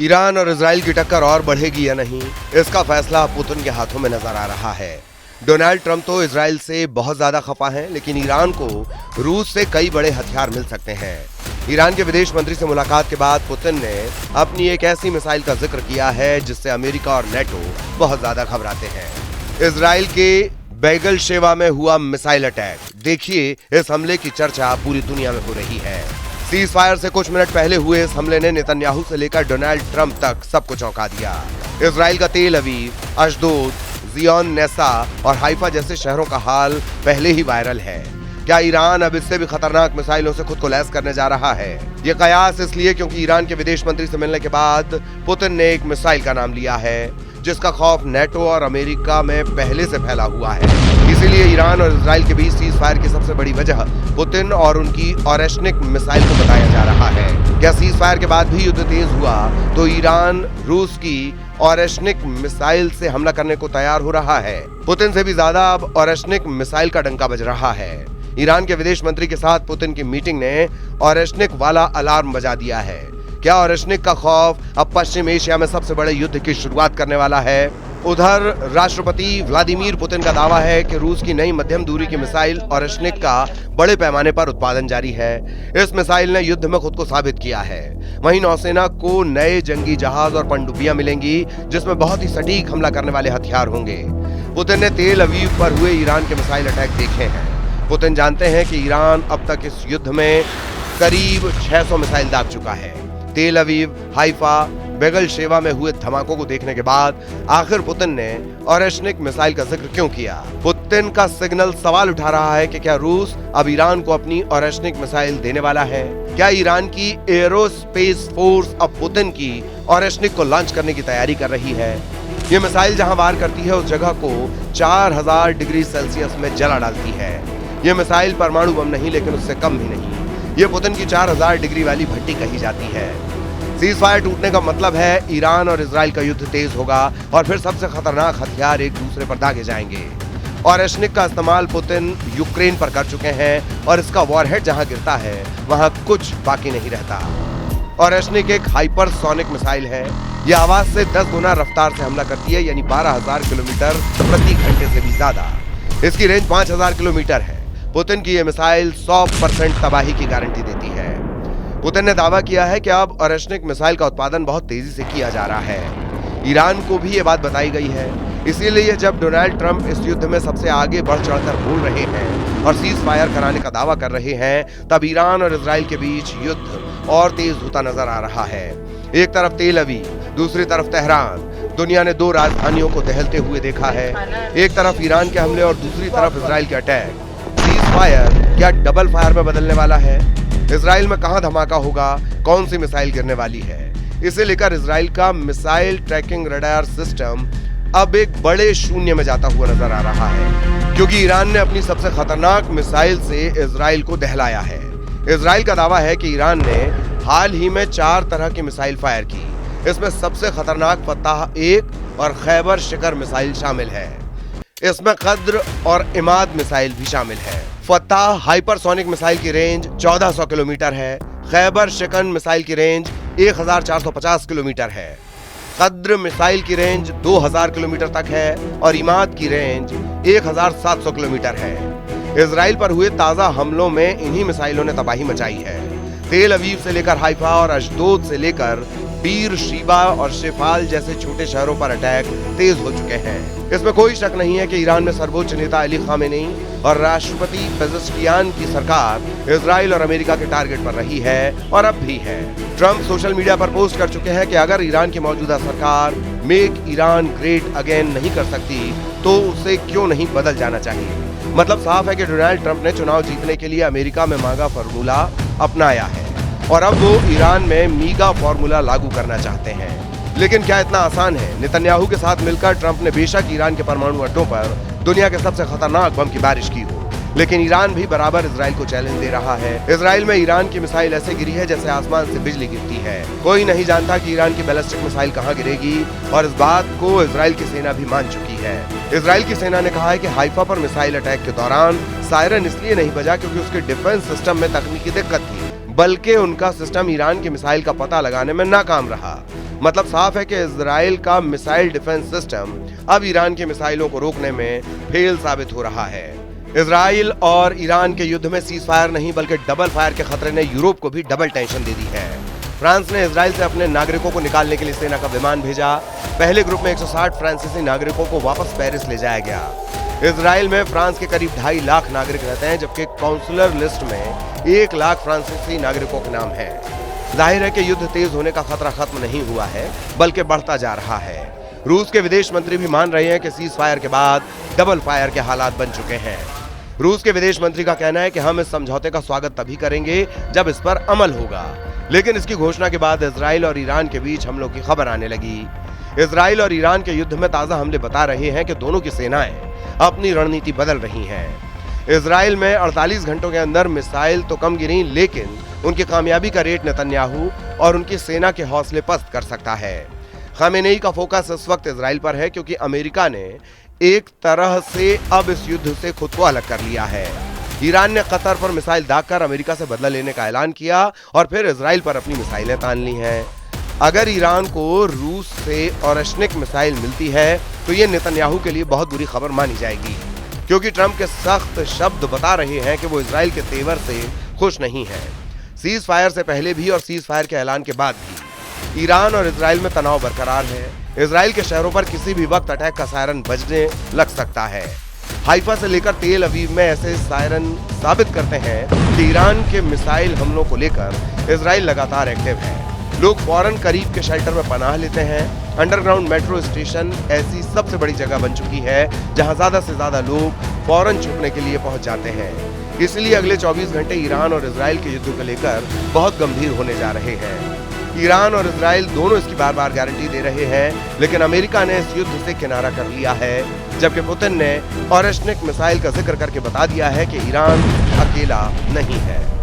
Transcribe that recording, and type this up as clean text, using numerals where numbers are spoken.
Iran और Israel की टक्कर और बढ़ेगी या नहीं, इसका फैसला पुतिन के हाथों में नजर आ रहा है। डोनाल्ड ट्रंप तो इजराइल से बहुत ज्यादा खफा हैं, लेकिन ईरान को रूस से कई बड़े हथियार मिल सकते हैं। ईरान के विदेश मंत्री से मुलाकात के बाद पुतिन ने अपनी एक ऐसी मिसाइल का जिक्र किया है जिससे अमेरिका और नेटो बहुत ज्यादा घबराते हैं। इजराइल के बैगल शेवा में हुआ मिसाइल अटैक, देखिए इस हमले की चर्चा पूरी दुनिया में हो रही है। सीज फायर से कुछ मिनट पहले हुए इस हमले ने नेतन्याहू से लेकर डोनाल्ड ट्रंप तक सबको चौंका दिया। इजराइल का तेल अवीव, अशदोद, जियोन नेसा और हाइफा जैसे शहरों का हाल पहले ही वायरल है। क्या ईरान अब इससे भी खतरनाक मिसाइलों से खुद को लैस करने जा रहा है? ये कयास इसलिए क्योंकि ईरान के विदेश मंत्री से मिलने के बाद पुतिन ने एक मिसाइल का नाम लिया है जिसका खौफ नेटो और अमेरिका में पहले से फैला हुआ है। इसीलिए ईरान और इजराइल के बीच सीज फायर की सबसे बड़ी वजह पुतिन और उनकी ऑरेशनिक मिसाइल को बताया जा रहा है। क्या सीज फायर के बाद भी युद्ध तेज हुआ तो ईरान रूस की ऑरेशनिक मिसाइल से हमला करने को तैयार हो रहा है? पुतिन से भी ज्यादा अब ऑरेशनिक मिसाइल का डंका बज रहा है। ईरान के विदेश मंत्री के साथ पुतिन की मीटिंग ने ऑरेशनिक वाला अलार्म बजा दिया है। क्या ऑरेशनिक का खौफ अब पश्चिम एशिया में सबसे बड़े युद्ध की शुरुआत करने वाला है? उधर राष्ट्रपति व्लादिमीर पुतिन का दावा है कि रूस की नई मध्यम दूरी की मिसाइल ऑरेशनिक का बड़े पैमाने पर उत्पादन जारी है। इस मिसाइल ने युद्ध में खुद को साबित किया है। वहीं नौसेना को नए जंगी जहाज और पनडुब्बियां मिलेंगी जिसमें बहुत ही सटीक हमला करने वाले हथियार होंगे। पुतिन ने तेल अवीव पर हुए ईरान के मिसाइल अटैक देखे हैं। पुतिन जानते हैं कि ईरान अब तक इस युद्ध में करीब 600 मिसाइल दाग चुका है। तेल अवीव, हाइफा, बैगल शेवा में हुए धमाकों को देखने के बाद आखिर पुतिन ने ऑरेशनिक मिसाइल का जिक्र क्यों किया? पुतिन का सिग्नल सवाल उठा रहा है कि क्या रूस अब ईरान को अपनी ऑरेशनिक मिसाइल देने वाला है? क्या ईरान की एरोस्पेस फोर्स अब पुतिन की ऑरेशनिक को लॉन्च करने की तैयारी कर रही है? ये मिसाइल जहां वार करती है उस जगह को 4000 डिग्री सेल्सियस में जला डालती है। ये मिसाइल परमाणु बम नहीं, लेकिन उससे कम भी नहीं। ये पुतिन की 4000 डिग्री वाली भट्टी कही जाती है। सीज फायर टूटने का मतलब है ईरान और इजराइल का युद्ध तेज होगा और फिर सबसे खतरनाक हथियार एक दूसरे पर दागे जाएंगे। ऑरेशनिक का इस्तेमाल पुतिन यूक्रेन पर कर चुके हैं और इसका वॉरहेड जहां गिरता है वहां कुछ बाकी नहीं रहता। ऑरेशनिक एक हाइपरसोनिक मिसाइल है। यह आवाज से 10 गुना रफ्तार से हमला करती है, यानी 12,000 किलोमीटर प्रति घंटे से भी ज्यादा। इसकी रेंज 5000 किलोमीटर है। पुतिन की यह मिसाइल 100% तबाही की गारंटी देती है। पुतिन ने दावा किया है कि अब ऑरेशनिक मिसाइल का उत्पादन बहुत तेजी से किया जा रहा है। ईरान को भी ये बात बताई गई है। इसीलिए जब डोनाल्ड ट्रंप इस युद्ध में सबसे आगे बढ़ चढ़कर बोल रहे हैं और सीज फायर कराने का दावा कर रहे हैं, तब ईरान और इजराइल के बीच युद्ध और तेज होता नजर आ रहा है। एक तरफ तेल अवीव, दूसरी तरफ तेहरान। दुनिया ने 2 राजधानियों को दहलते हुए देखा है। एक तरफ ईरान के हमले और दूसरी तरफ इजराइल के अटैक। सीज फायर क्या डबल फायर में बदलने वाला है? इजराइल में कहां धमाका होगा? कौन सी मिसाइल गिरने वाली है? इसे लेकर इजराइल का मिसाइल ट्रैकिंग रडार सिस्टम अब एक बड़े शून्य में जाता हुआ नजर आ रहा है, क्योंकि ईरान ने अपनी सबसे खतरनाक मिसाइल से इजराइल को दहलाया है। इजराइल का दावा है कि ईरान ने हाल ही में 4 तरह की मिसाइल फायर की। इसमें सबसे खतरनाक फताह-1 और खैबर शिखर मिसाइल शामिल है। इसमें कद्र और इमाद मिसाइल भी शामिल है। फताह हाइपरसोनिक मिसाइल की रेंज 1400 किलोमीटर है। खैबर शिकन मिसाइल की रेंज 1450 किलोमीटर है। कद्र मिसाइल की रेंज 2000 किलोमीटर तक है और इमाद की रेंज 1700 किलोमीटर है। इजराइल पर हुए ताजा हमलों में इन्हीं मिसाइलों ने तबाही मचाई है। तेल अवीव से लेकर हाइफा और अशदोद से लेकर बीर शीबा और शेफाल जैसे छोटे शहरों पर अटैक तेज हो चुके हैं। इसमें कोई शक नहीं है कि ईरान में सर्वोच्च नेता अली खामेनी और राष्ट्रपति पेजेश्कियान की सरकार इजराइल और अमेरिका के टारगेट पर रही है और अब भी है। ट्रंप सोशल मीडिया पर पोस्ट कर चुके हैं कि अगर ईरान की मौजूदा सरकार मेक ईरान ग्रेट अगेन नहीं कर सकती तो उसे क्यों नहीं बदल जाना चाहिए। मतलब साफ है कि डोनाल्ड ट्रंप ने चुनाव जीतने के लिए अमेरिका में मांगा फॉर्मूला अपनाया है और अब वो ईरान में मीगा फॉर्मूला लागू करना चाहते हैं। लेकिन क्या इतना आसान है? नेतन्याहू के साथ मिलकर ट्रंप ने बेशक ईरान के परमाणु अड्डों पर दुनिया के सबसे खतरनाक बम की बारिश की हो, लेकिन ईरान भी बराबर इजराइल को चैलेंज दे रहा है। इजराइल में ईरान की मिसाइल ऐसे गिरी है जैसे आसमान से बिजली गिरती है। कोई नहीं जानता कि ईरान की बैलिस्टिक मिसाइल कहां गिरेगी और इस बात को इजराइल की सेना भी मान चुकी है। इजराइल की सेना ने कहा है कि हाइफा पर मिसाइल अटैक के दौरान सायरन इसलिए नहीं बजा क्योंकि उसके डिफेंस सिस्टम में तकनीकी दिक्कत थी। बल्कि उनका सिस्टम ईरान की मिसाइल का पता लगाने में नाकाम रहा। मतलब साफ है कि इजराइल का मिसाइल डिफेंस सिस्टम अब ईरान की मिसाइलों को रोकने में फेल साबित हो रहा है। इजराइल और ईरान के युद्ध में सीज फायर नहीं बल्कि डबल फायर के खतरे ने यूरोप को भी डबल टेंशन दे दी है। फ्रांस ने इजराइल से अपने नागरिकों को निकालने के लिए सेना का विमान भेजा। पहले ग्रुप में 160 फ्रांसीसी नागरिकों को वापस पेरिस ले जाया गया। इजराइल में फ्रांस के करीब 2.5 लाख नागरिक रहते हैं, जबकि काउंसलर लिस्ट में 1 लाख फ्रांसीसी नागरिकों के नाम है। जाहिर है कि युद्ध तेज होने का खतरा खत्म नहीं हुआ है बल्कि बढ़ता जा रहा है। रूस के विदेश मंत्री भी मान रहे हैं कि सीज फायर के बाद डबल फायर के हालात बन चुके हैं। रूस के विदेश मंत्री का कहना है कि हम इस समझौते का स्वागत तभी करेंगे जब इस पर अमल होगा। लेकिन इसकी घोषणा के बाद इजराइल और ईरान के बीच हमलों की खबर आने लगी। इजराइल और ईरान के युद्ध में ताजा हमले बता रहे हैं कि दोनों की सेनाएं अपनी रणनीति बदल रही हैं। इजराइल में 48 घंटों के अंदर मिसाइल तो कम गिरी, लेकिन उनकी कामयाबी का रेट नेतन्याहू और उनकी सेना के हौसले पस्त कर सकता है। खामेनेई का फोकस इस वक्त इजराइल पर है, क्योंकि अमेरिका ने एक तरह से अब इस युद्ध से खुद को अलग कर लिया है। ईरान ने कतर पर मिसाइल दागकर अमेरिका से बदला लेने का ऐलान किया और फिर इजराइल पर अपनी मिसाइलें तान ली हैं। अगर ईरान को रूस से ओरेशनिक मिसाइल मिलती है तो ये नेतन्याहू के लिए बहुत बुरी खबर मानी जाएगी, क्योंकि ट्रंप के सख्त शब्द बता रहे हैं कि वो इजराइल के तेवर से खुश नहीं है। सीज फायर से पहले भी और सीज फायर के ऐलान के बाद भी ईरान और इजराइल में तनाव बरकरार है। इजराइल के शहरों पर किसी भी वक्त अटैक का सायरन बजने लग सकता है। हाइफा से लेकर तेल अवीव में ऐसे सायरन साबित करते हैं कि ईरान के मिसाइल हमलों को लेकर इजराइल लगातार एक्टिव है। लोग फौरन करीब के शेल्टर में पनाह लेते हैं। अंडरग्राउंड मेट्रो स्टेशन ऐसी सबसे बड़ी जगह बन चुकी है जहां ज्यादा से ज्यादा लोग फौरन छुपने के लिए पहुंच जाते हैं। इसलिए अगले 24 घंटे ईरान और इजराइल के युद्ध को लेकर बहुत गंभीर होने जा रहे हैं। ईरान और इजराइल दोनों इसकी बार बार गारंटी दे रहे हैं, लेकिन अमेरिका ने इस युद्ध से किनारा कर लिया है, जबकि पुतिन ने ओरेशनिक मिसाइल का जिक्र करके बता दिया है कि ईरान अकेला नहीं है।